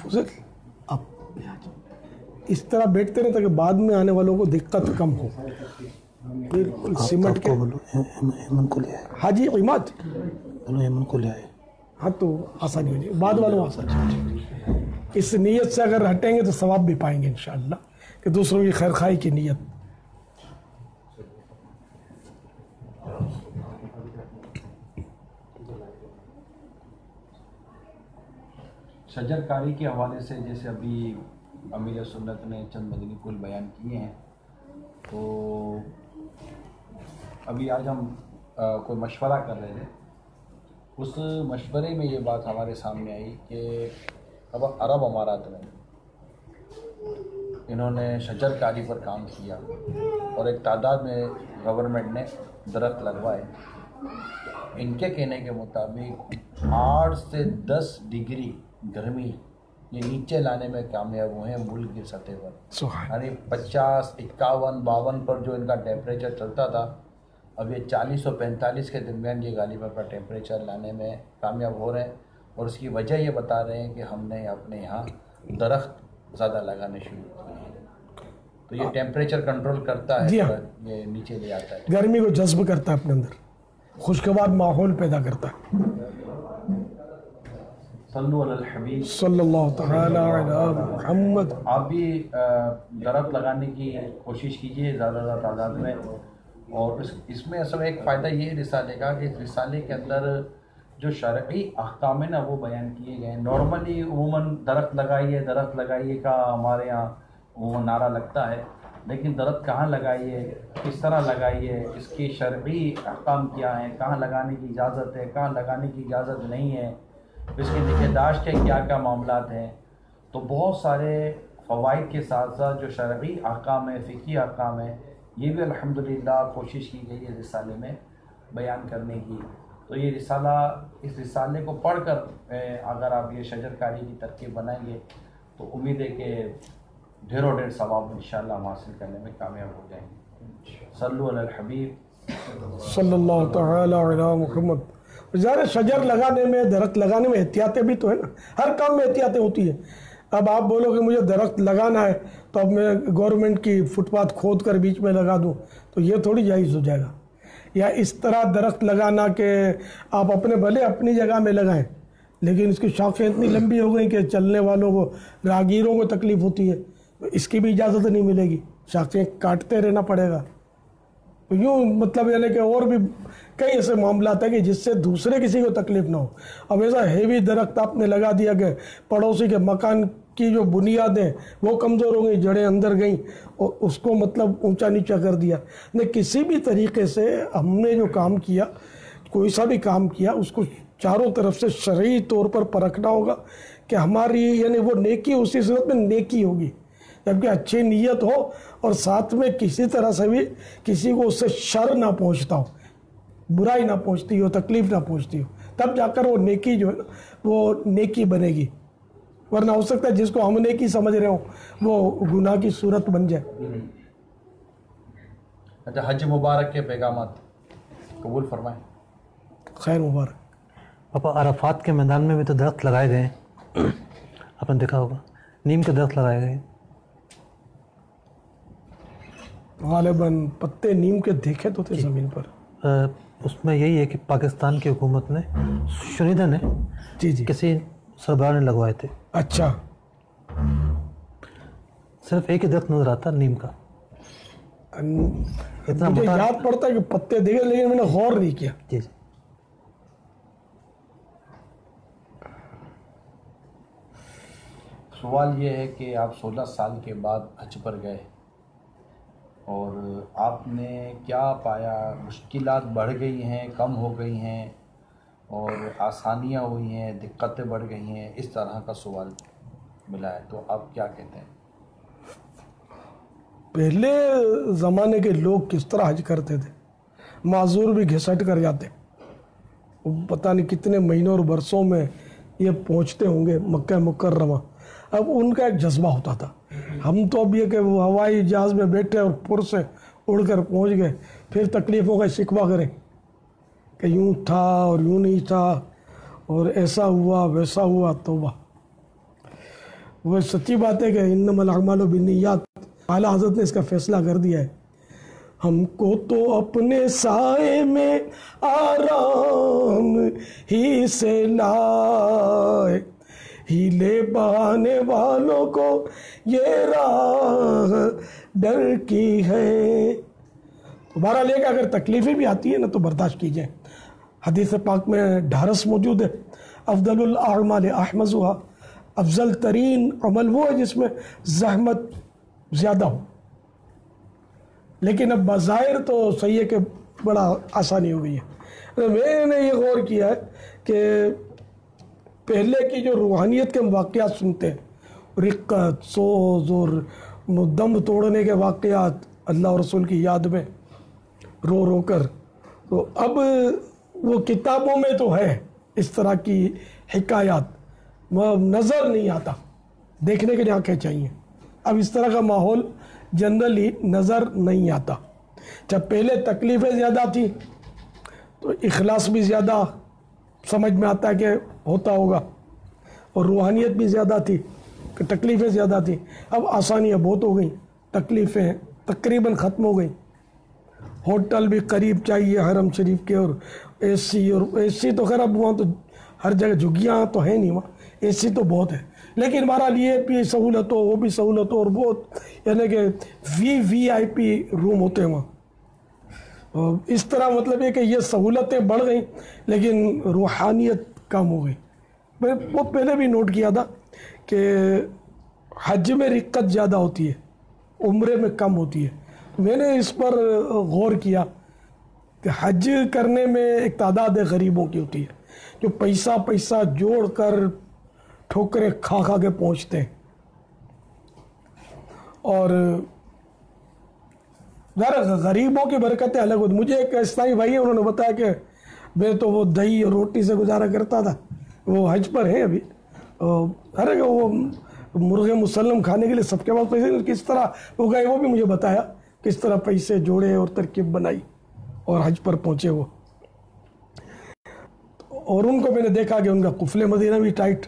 فضل آپ اس طرح بیٹھتے رہے تاکہ بعد میں آنے والوں کو دقت کم ہو. بالکل سمٹ کے ایمن کو لے آئے. ہاں جی عماد بولو ایمن کو لے آئے. ہاں تو آسانی ہو جائے بعد والوں آسانی ہو جائے. اس نیت سے اگر ہٹیں گے تو ثواب بھی پائیں گے انشاءاللہ کہ دوسروں کی خیر خواہی کی نیت. شجر کاری کے حوالے سے جیسے ابھی امیر سنت نے چند مدنی پھول بیان کیے ہیں، تو ابھی آج ہم کوئی مشورہ کر رہے تھے. اس مشورے میں یہ بات ہمارے سامنے آئی کہ اب عرب امارات میں انہوں نے شجر کاری پر کام کیا اور ایک تعداد میں گورنمنٹ نے درخت لگوائے. ان کے کہنے کے مطابق 8 سے 10 ڈگری گرمی یہ نیچے لانے میں کامیاب ہوئے ہیں ملک کی سطح پر. یعنی 50 51 52 پر جو ان کا ٹیمپریچر چلتا تھا، اب یہ 40 اور 45 کے درمیان یہ غالباً کا ٹیمپریچر لانے میں کامیاب ہو رہے ہیں. اور اس کی وجہ یہ بتا رہے ہیں کہ ہم نے اپنے یہاں درخت زیادہ لگانے شروع کیے ہیں. تو یہ ٹیمپریچر کنٹرول کرتا ہے، یہ نیچے لے آتا ہے، گرمی کو جذب کرتا ہے اپنے اندر، خوشگوار ماحول پیدا کرتا ہے. صلو علی الحبیب صلی اللہ تعالی علی محمد. آپ بھی درخت لگانے کی کوشش کیجیے زیادہ زیادہ تعداد میں. اور اس میں اصل ایک فائدہ یہ رسالے کا کہ اس رسالے کے اندر جو شرعی احکام ہیں نا وہ بیان کیے گئے ہیں. نارملی عموماً درخت لگائیے کا ہمارے یہاں عموماً نعرہ لگتا ہے، لیکن درخت کہاں لگائیے، کس طرح لگائیے، اس کی شرعی احکام کیا ہیں، کہاں لگانے کی اجازت ہے، کہاں لگانے کی اجازت نہیں ہے، اس کی نگہداشت کے کیا کیا معاملات ہیں. تو بہت سارے فوائد کے ساتھ ساتھ جو شرعی احکام ہیں، فقہی احکام ہیں، یہ بھی الحمدللہ کوشش کی گئی ہے رسالے میں بیان کرنے کی. تو یہ رسالہ، اس رسالے کو پڑھ کر اگر آپ یہ شجر کاری کی ترکیب بنائیں گے تو امید ہے کہ ڈھیروں ڈھیر ثواب انشاءاللہ ہم حاصل کرنے میں کامیاب ہو جائیں گے. صلو علی الحبیب صلی اللہ تعالی علی محمد. ظاہر شجر لگانے میں، درخت لگانے میں احتیاطیں بھی تو ہے نا، ہر کام میں احتیاطیں ہوتی ہیں. اب آپ بولو کہ مجھے درخت لگانا ہے تو اب میں گورنمنٹ کی فٹ پاتھ کھود کر بیچ میں لگا دوں تو یہ تھوڑی جائز ہو جائے گا. یا اس طرح درخت لگانا کہ آپ اپنے بھلے اپنی جگہ میں لگائیں لیکن اس کی شاخیں اتنی لمبی ہو گئی کہ چلنے والوں کو، راہگیروں کو تکلیف ہوتی ہے، اس کی بھی اجازت نہیں ملے گی، شاخیں کاٹتے رہنا پڑے گا. یوں مطلب یعنی کہ اور بھی کئی ایسے معاملات ہیں کہ جس سے دوسرے کسی کو تکلیف نہ ہو. اب ایسا ہیوی درخت آپ نے لگا دیا کہ پڑوسی کے مکان کی جو بنیادیں وہ کمزور ہو گئیں، جڑیں اندر گئیں اور اس کو مطلب اونچا نیچا کر دیا. کسی بھی طریقے سے ہم نے جو کام کیا، کوئی سا بھی کام کیا، اس کو چاروں طرف سے شرعی طور پر پرکھنا ہوگا کہ ہماری یعنی وہ نیکی اسی صورت میں نیکی ہوگی جبکہ اچھی نیت ہو اور ساتھ میں کسی طرح سے بھی کسی کو اس سے شر نہ پہنچتا ہو، برائی نہ پہنچتی ہو، تکلیف نہ پہنچتی ہو، تب جا کر وہ نیکی جو ہے نا وہ نیکی بنے گی. ورنہ ہو سکتا ہے جس کو ہم نیکی سمجھ رہے ہوں وہ گناہ کی صورت بن جائے. اچھا، حج مبارک کے پیغامات قبول فرمائیں. خیر مبارک. پاپا عرفات کے میدان میں بھی تو درخت لگائے گئے ہیں، آپ نے دیکھا ہوگا، نیم کے درخت لگائے گئے ہیں. غالباً پتے نیم کے دیکھے تو تھے زمین پر. اس میں یہی ہے کہ پاکستان کی حکومت نے، شنیدہ نے جی کسی سربراہ نے لگوائے تھے. اچھا، صرف ایک ہی درخت نظر آتا نیم کا. مجھے یاد پڑتا ہے کہ پتے دیکھے لیکن میں نے غور نہیں کیا. جی. سوال یہ ہے کہ آپ 16 سال کے بعد حج پر گئے اور آپ نے کیا پایا؟ مشکلات بڑھ گئی ہیں، کم ہو گئی ہیں، اور آسانیاں ہوئی ہیں، دقتیں بڑھ گئی ہیں، اس طرح کا سوال ملا ہے، تو آپ کیا کہتے ہیں؟ پہلے زمانے کے لوگ کس طرح حج کرتے تھے، معذور بھی گھسٹ کر جاتے، پتہ نہیں کتنے مہینوں اور برسوں میں یہ پہنچتے ہوں گے مکہ مکرمہ. اب ان کا ایک جذبہ ہوتا تھا. ہم تو اب یہ کہ وہ ہوائی جہاز میں بیٹھے اور پر سے اڑ کر پہنچ گئے، پھر تکلیفوں کا شکوہ کریں کہ یوں تھا اور یوں نہیں تھا اور ایسا ہوا ویسا ہوا، توبہ۔ وہ سچی بات ہے کہ انما الاعمال بالنیات، اعلیٰ حضرت نے اس کا فیصلہ کر دیا ہے۔ ہم کو تو اپنے سائے میں آرام ہی سے لائے، ہیلے بہانے والوں کو یہ راہ ڈر کی ہے۔ دوبارہ لے کے اگر تکلیفیں بھی آتی ہیں نا تو برداشت کیجئے۔ حدیث پاک میں ڈھارس موجود ہے، افضل الاعمال احمزها، افضل ترین عمل وہ ہے جس میں زحمت زیادہ ہو، لیکن اب بظاہر تو صحیح ہے کہ بڑا آسانی ہو گئی ہے۔ میں نے یہ غور کیا ہے کہ پہلے کی جو روحانیت کے واقعات سنتے ہیں، رقت، سوز اور دم توڑنے کے واقعات اللہ اور رسول کی یاد میں رو رو کر، تو اب وہ کتابوں میں تو ہے اس طرح کی حکایات، وہ نظر نہیں آتا، دیکھنے کے لیے آنکھیں چاہیے۔ اب اس طرح کا ماحول جنرلی نظر نہیں آتا۔ جب پہلے تکلیفیں زیادہ تھی تو اخلاص بھی زیادہ سمجھ میں آتا ہے کہ ہوتا ہوگا، اور روحانیت بھی زیادہ تھی کہ تکلیفیں زیادہ تھی۔ اب آسانیاں بہت ہو گئیں، تکلیفیں تقریباً ختم ہو گئیں، ہوٹل بھی قریب چاہیے حرم شریف کے، اور اے سی تو خیر اب وہاں تو ہر جگہ جھگیاں تو ہیں نہیں، وہاں اے سی تو بہت ہے، لیکن بہرحال یہ بھی سہولت ہو وہ بھی سہولت ہو، اور بہت یعنی کہ وی آئی پی روم ہوتے ہیں وہاں۔ اس طرح مطلب یہ کہ یہ سہولتیں بڑھ گئیں لیکن روحانیت کم ہو گئی۔ میں وہ پہلے بھی نوٹ کیا تھا کہ حج میں رقت زیادہ ہوتی ہے، عمرے میں کم ہوتی ہے۔ میں نے اس پر غور کیا کہ حج کرنے میں ایک تعداد غریبوں کی ہوتی ہے جو پیسہ جوڑ کر ٹھوکریں کھا کھا کے پہنچتے ہیں، اور غریبوں کی برکتیں الگ ہوتی۔ مجھے ایک اسلامی بھائی ہیں، انہوں نے بتایا کہ میں تو وہ دہی اور روٹی سے گزارا کرتا تھا، وہ حج پر ہیں ابھی، ارے وہ مرغ مسلم کھانے کے لیے سب کے پاس پیسے، کس طرح وہ گئے وہ بھی مجھے بتایا کس طرح پیسے جوڑے اور ترکیب بنائی اور حج پر پہنچے وہ۔ اور ان کو میں نے دیکھا کہ ان کا قفل مدینہ بھی ٹائٹ،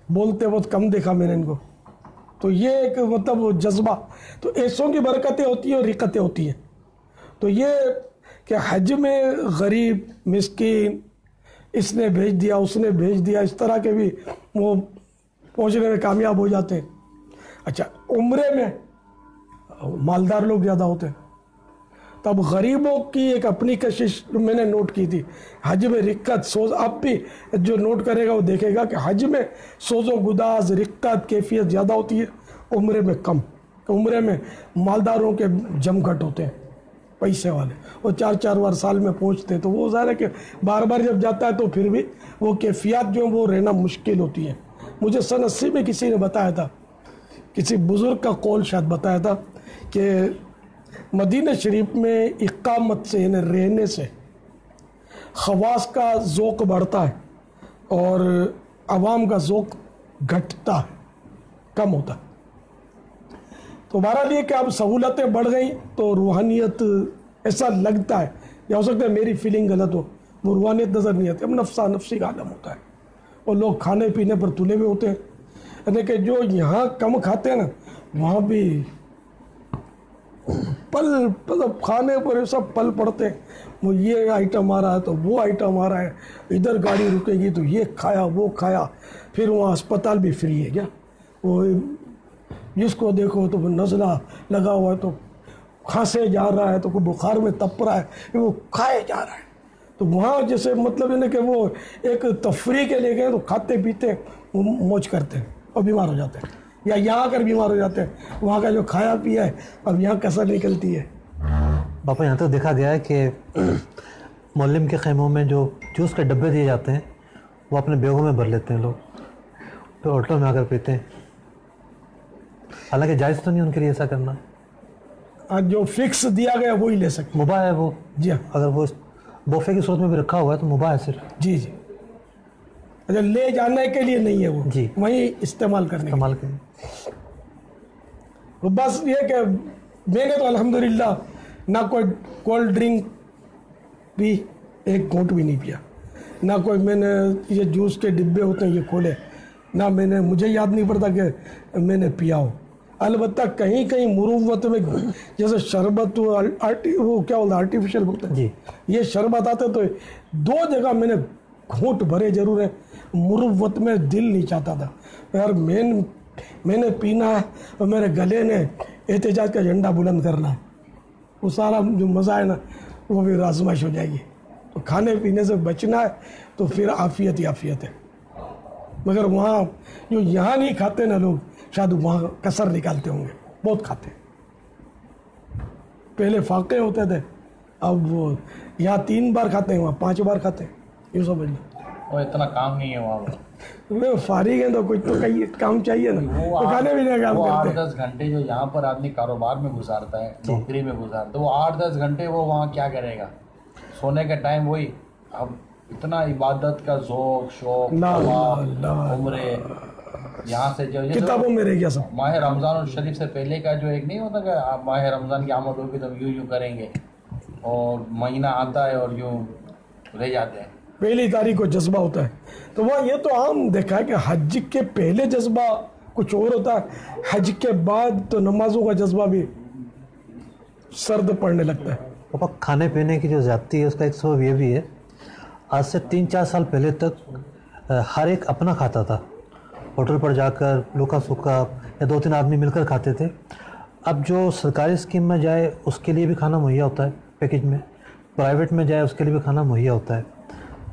بولتے بہت کم دیکھا میں نے ان کو۔ تو یہ ایک مطلب وہ جذبہ، تو ایسوں کی برکتیں ہوتی ہیں اور رقتیں ہوتی ہیں۔ تو یہ کہ حج میں غریب مسکین، اس نے بھیج دیا اس نے بھیج دیا، اس طرح کے بھی وہ پہنچنے میں کامیاب ہو جاتے ہیں۔ اچھا، عمرے میں مالدار لوگ زیادہ ہوتے ہیں، تب غریبوں کی ایک اپنی کشش میں نے نوٹ کی تھی۔ حج میں رقت سوز، اب بھی جو نوٹ کرے گا وہ دیکھے گا کہ حج میں سوز و گداز رقت کیفیت زیادہ ہوتی ہے، عمرے میں کم۔ عمرے میں مالداروں کے جم گھٹ ہوتے ہیں، پیسے والے، وہ 4 بار سال میں پہنچتے ہیں، تو وہ ظاہر ہے کہ بار بار جب جاتا ہے تو پھر بھی وہ کیفیات جو وہ رہنا مشکل ہوتی ہے۔ مجھے سن 80 میں کسی نے بتایا تھا، کسی بزرگ کا قول شاید بتایا تھا کہ مدینہ شریف میں اقامت سے یعنی رہنے سے خواص کا ذوق بڑھتا ہے اور عوام کا ذوق گھٹتا ہے، کم ہوتا ہے۔ تو بہرحال یہ کہ اب سہولتیں بڑھ گئیں تو روحانیت ایسا لگتا ہے، یا ہو سکتا ہے میری فیلنگ غلط ہو، وہ روحانیت نظر نہیں آتی، اب نفسی کا عالم ہوتا ہے، اور لوگ کھانے پینے پر تلے ہوئے ہوتے ہیں، یعنی کہ جو یہاں کم کھاتے ہیں نا وہاں بھی مطلب کھانے پر سب پل پڑتے ہیں، وہ یہ آئٹم آ رہا ہے تو وہ آئٹم آ رہا ہے، ادھر گاڑی رکے گی تو یہ کھایا وہ کھایا، پھر وہاں اسپتال بھی فری ہے کیا، وہ جس کو دیکھو تو وہ نزلہ لگا ہوا ہے تو کھانسے جا رہا ہے، تو کوئی بخار میں تپ رہا ہے، وہ کھائے جا رہا ہے۔ تو وہاں جیسے مطلب ہے کہ وہ ایک تفریح کے لے گئے تو کھاتے پیتے وہ موج کرتے ہیں اور بیمار ہو جاتے ہیں، یا یہاں کر بیمار ہو جاتے ہیں، وہاں کا جو کھایا پیا ہے اب یہاں کیسا نکلتی ہے۔ باپا یہاں تک دیکھا گیا ہے کہ معلم کے خیموں میں جو جوس کے ڈبے دیے جاتے ہیں وہ اپنے بیگوں میں بھر لیتے ہیں لوگ، پھر ہوٹل میں آ کر پیتے ہیں، حالانکہ جائز تو نہیں ان کے لیے ایسا کرنا، جو فکس دیا گیا وہی لے سکتے، مباح ہے وہ، جی ہاں، اگر وہ بوفے کی صورت میں بھی رکھا ہوا ہے تو مباح ہے صرف، جی جی، اچھا لے جانے کے لیے نہیں ہے وہ، جی وہیں استعمال کرنے استعمال کریں۔ کے بس یہ کہ میں نے تو الحمدللہ نہ کوئی کولڈ ڈرنک بھی ایک گھونٹ بھی نہیں پیا، نہ کوئی میں نے یہ جوس کے ڈبے ہوتے ہیں یہ کھولے، نہ مجھے یاد نہیں پڑتا کہ میں نے پیا ہو۔ البتہ کہیں کہیں مروت میں جیسے شربت وہ کیا بولتا ہے آرٹیفیشل بولتے ہیں جی، یہ شربت آتے تو 2 جگہ میں نے گھونٹ بھرے ضرور ہے، مروت میں دل نہیں چاہتا تھا یار میں نے پینا ہے اور میرے گلے نے احتجاج کا جھنڈا بلند کرنا ہے، وہ سارا جو مزہ ہے نا وہ بھی آزمائش ہو جائے گی۔ تو کھانے پینے سے بچنا ہے تو پھر عافیت ہی عافیت ہے، مگر وہاں جو یہاں نہیں کھاتے نا لوگ شاید وہاں کسر نکالتے ہوں گے، بہت کھاتے ہیں۔ پہلے فاقے ہوتے تھے، اب وہ یہاں 3 بار کھاتے ہیں وہاں 5 بار کھاتے ہیں، یہ سمجھ لو۔ اور اتنا کام نہیں ہے وہاں میں فارغ ہیں تو کچھ تو کام چاہیے نا، وہ کھانے پینے کا کام وہ کرتے ہیں۔ 8-10 گھنٹے جو یہاں پر آدمی کاروبار میں گزارتا ہے، نوکری میں گزارتا ہے، وہ 8-10 گھنٹے وہ وہاں کیا کرے گا؟ سونے کا ٹائم وہی۔ اب اتنا عبادت کا ذوق شوق عمرے یہاں سے جو کتابوں میں رہ گیا سب۔ ماہ رمضان الشریف سے پہلے کا جو ایک نہیں ہوتا کہ آپ ماہ رمضان کی آمد ہوگی تو یوں کریں گے، اور مہینہ آتا ہے اور یوں رہ جاتے ہیں۔ پہلی تاریخ کو جذبہ ہوتا ہے، تو وہ یہ تو عام دیکھا ہے کہ حج کے پہلے جذبہ کچھ اور ہوتا ہے، حج کے بعد تو نمازوں کا جذبہ بھی سرد پڑنے لگتا ہے۔ پاپا کھانے پینے کی جو زیادتی ہے اس کا ایک سبب یہ بھی ہے، آج سے 3-4 سال پہلے تک ہر ایک اپنا کھاتا تھا، ہوٹل پر جا کر لوکا سوکا یا 2-3 آدمی مل کر کھاتے تھے۔ اب جو سرکاری اسکیم میں جائے اس کے لیے بھی کھانا مہیا ہوتا ہے پیکیج میں، پرائیویٹ میں جائے اس کے لیے بھی کھانا مہیا ہوتا ہے،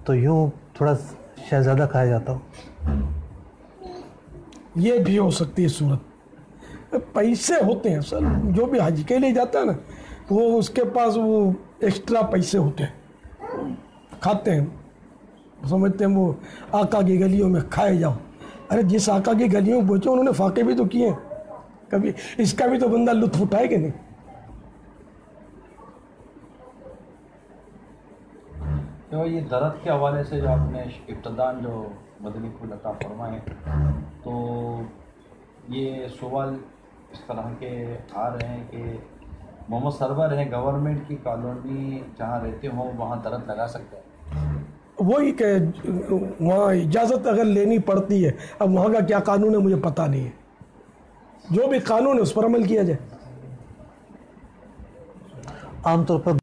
تو یوں تھوڑا شاید زیادہ کھایا جاتا ہو۔ یہ بھی ہو سکتی ہے صورت، پیسے ہوتے ہیں سر، جو بھی حج کے لیے جاتا ہے نا وہ اس کے پاس وہ ایکسٹرا پیسے ہوتے ہیں، کھاتے ہیں، سمجھتے ہیں وہ آقا کی گلیوں میں کھائے جاؤ۔ ارے جس آقا کی گلیوں میں پہنچے انہوں نے فاقے بھی تو کیے ہیں، کبھی اس کا بھی تو بندہ لطف اٹھائے کہ نہیں۔ تو یہ درد کے حوالے سے جو آپ نے ابتداً جو مدنی پھول عطا فرمائے، تو یہ سوال اس طرح کے آ رہے ہیں کہ محمد سرور ہیں گورنمنٹ کی کالونی جہاں رہتے ہوں وہاں درد لگا سکتے ہیں؟ وہی کہ وہاں اجازت اگر لینی پڑتی ہے، اب وہاں کا کیا قانون ہے مجھے پتہ نہیں ہے، جو بھی قانون ہے اس پر عمل کیا جائے۔ عام طور پر